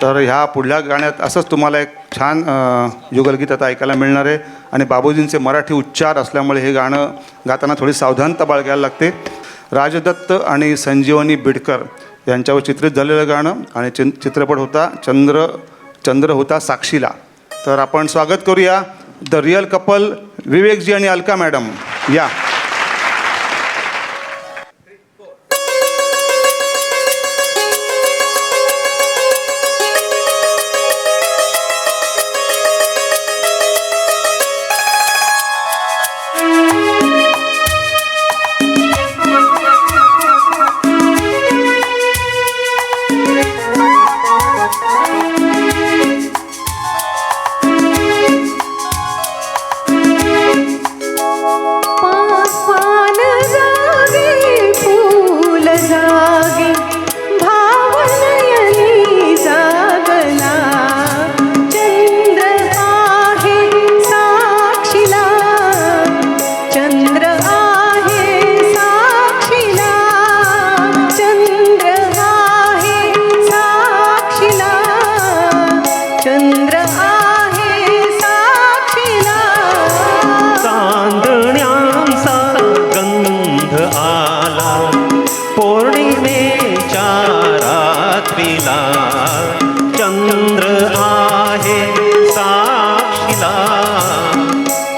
तर ह्या पुढल्या गाण्यात असंच तुम्हाला एक छान युगलगीत आता ऐकायला मिळणार आहे आणि बाबूजींचे मराठी उच्चार असल्यामुळे हे गाणं गाताना थोडी सावधानता बाळगायला लागते. राजदत्त आणि संजीवनी बिडकर यांच्यावर चित्रित झालेलं गाणं आणि चित्रपट होता चंद्र होता साक्षीला. तर आपण स्वागत करूया द रिअल कपल विवेकजी आणि अलका मॅडम या.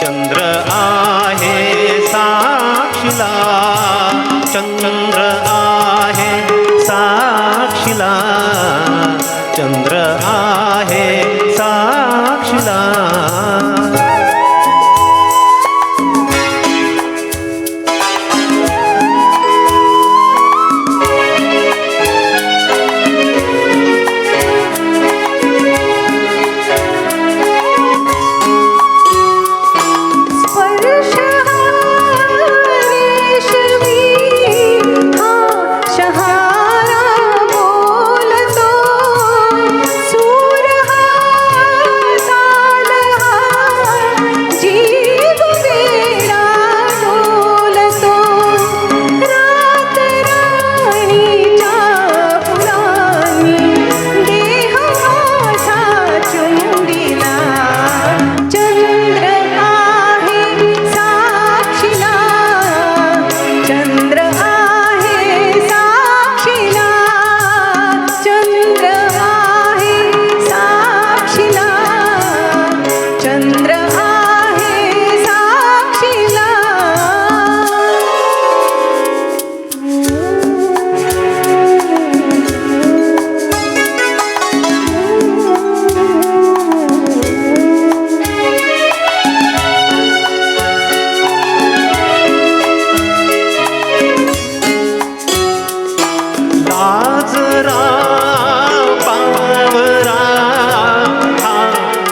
चंद्र आहे साक्षीला, चंद्र आहे साक्षीला, चंद्र आहे साक्षीला, चंद्र आहे साक्षीला.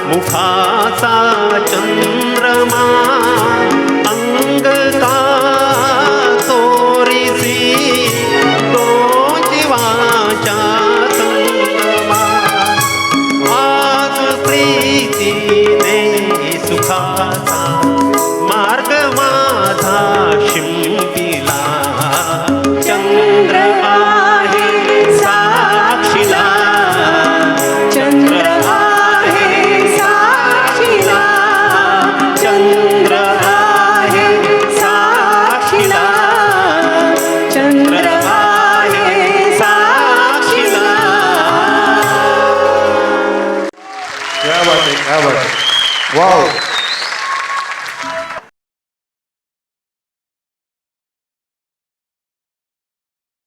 मुखाचा चंद्रमा अंग का तोरीसी तो जीवाचा संगमा. आज प्रीतीने सुखाचा मार्ग माझा शिंपिला. चंद्र आहे साक्षीला, चंद्र वाव.